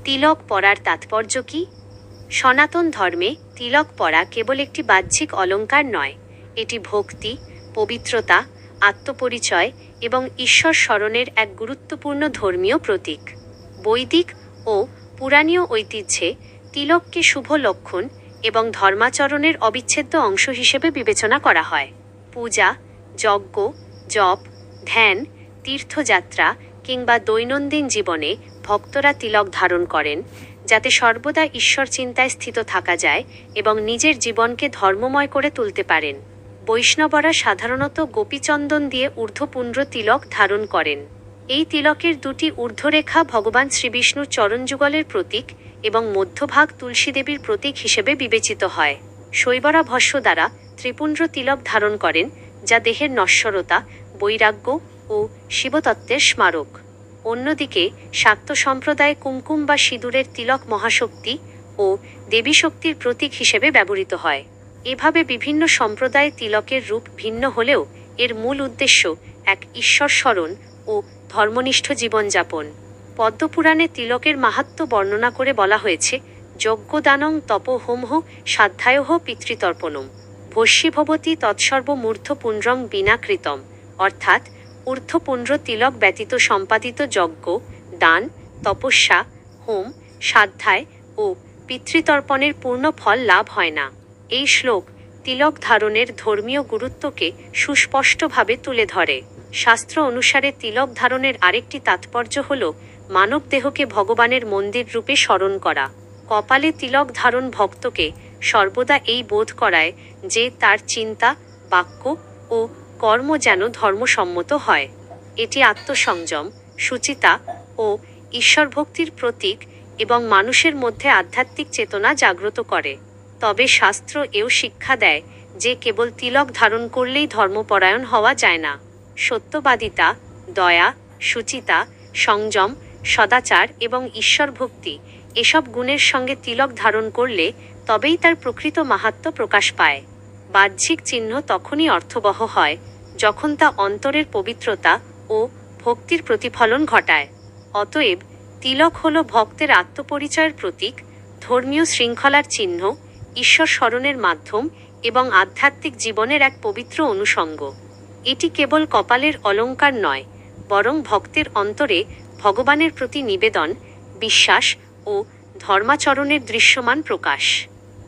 তিলক পরার তাৎপর্য কী? সনাতন ধর্মে তিলক পরা কেবল একটি বাহ্যিক অলঙ্কার নয়, এটি ভক্তি, পবিত্রতা, আত্মপরিচয় এবং ঈশ্বর স্মরণের এক গুরুত্বপূর্ণ ধর্মীয় প্রতীক। বৈদিক ও পুরাণীয় ঐতিহ্যে তিলককে শুভ লক্ষণ এবং ধর্মাচরণের অবিচ্ছেদ্য অংশ হিসেবে বিবেচনা করা হয়। পূজা, যজ্ঞ, জপ, ধ্যান, তীর্থযাত্রা কিংবা দৈনন্দিন জীবনে ভক্তরা তিলক ধারণ করেন, যাতে সর্বদা ঈশ্বর চিন্তায় স্থিত থাকা যায় এবং নিজের জীবনকে ধর্মময় করে তুলতে পারেন। বৈষ্ণবরা সাধারণত গোপীচন্দন দিয়ে ঊর্ধ্বপুন্ড্র তিলক ধারণ করেন। এই তিলকের দুটি ঊর্ধ্বরেখা ভগবান শ্রীবিষ্ণুর চরণযুগলের প্রতীক এবং মধ্যভাগ তুলসী দেবীর প্রতীক হিসেবে বিবেচিত হয়। শৈবরা ভস্য দ্বারা ত্রিপুন্ড্র তিলক ধারণ করেন, যা দেহের নশ্বরতা, বৈরাগ্য ও শিবতত্ত্বের স্মারক। অন্যদিকে শাক্ত সম্প্রদায়ে কুমকুম বা সিঁদুরের তিলক মহাশক্তি ও দেবী শক্তির প্রতীক হিসেবে ব্যবহৃত হয়। এভাবে বিভিন্ন সম্প্রদায়ে তিলকের রূপ ভিন্ন হলেও এর মূল উদ্দেশ্য এক ঈশ্বর স্মরণ ও ধর্মনিষ্ঠ জীবনযাপন। পদ্মপুরাণে তিলকের মাহাত্ম্য বর্ণনা করে বলা হয়েছে, যজ্ঞদানং তপ হোমঃ সাধ্যায়ঃ পিতৃতর্পণম ভস্যীভবতি তৎসর্বমূর্ধ পুণ্ড্রং বিনা কৃতম, অর্থাৎ ঊর্ধ্বপুন্ড্র তিলক ব্যতীত সম্পাদিত যজ্ঞ, দান, তপস্যা, হোম, সাধ্যায় ও পিতৃতর্পণের পূর্ণ ফল লাভ হয় না। এই শ্লোক তিলক ধারণের ধর্মীয় গুরুত্বকে সুস্পষ্টভাবে তুলে ধরে। শাস্ত্র অনুসারে তিলক ধারণের আরেকটি তাৎপর্য হল মানব দেহকে ভগবানের মন্দির রূপে স্মরণ করা। কপালে তিলক ধারণ ভক্তকে সর্বদা এই বোধ করায় যে তার চিন্তা, বাক্য ও কর্ম যেন ধর্মসম্মত হয়। এটি আত্মসংযম, শুচিতা ও ঈশ্বরভক্তির প্রতীক এবং মানুষের মধ্যে আধ্যাত্মিক চেতনা জাগ্রত করে। তবে শাস্ত্র এও শিক্ষা দেয় যে কেবল তিলক ধারণ করলেই ধর্মপরায়ণ হওয়া যায় না। সত্যবাদিতা, দয়া, শুচিতা, সংযম, সদাচার এবং ঈশ্বরভক্তি এসব গুণের সঙ্গে তিলক ধারণ করলে তবেই তার প্রকৃত মাহাত্ম্য প্রকাশ পায়। বাহ্যিক চিহ্ন তখনই অর্থবহ হয় যখন তা অন্তরের পবিত্রতা ও ভক্তির প্রতিফলন ঘটায়। অতএব তিলক হল ভক্তের আত্মপরিচয়ের প্রতীক, ধর্মীয় শৃঙ্খলার চিহ্ন, ঈশ্বর স্মরণের মাধ্যম এবং আধ্যাত্মিক জীবনের এক পবিত্র অনুষঙ্গ। এটি কেবল কপালের অলঙ্কার নয়, বরং ভক্তের অন্তরে ভগবানের প্রতি নিবেদন, বিশ্বাস ও ধর্মাচরণের দৃশ্যমান প্রকাশ।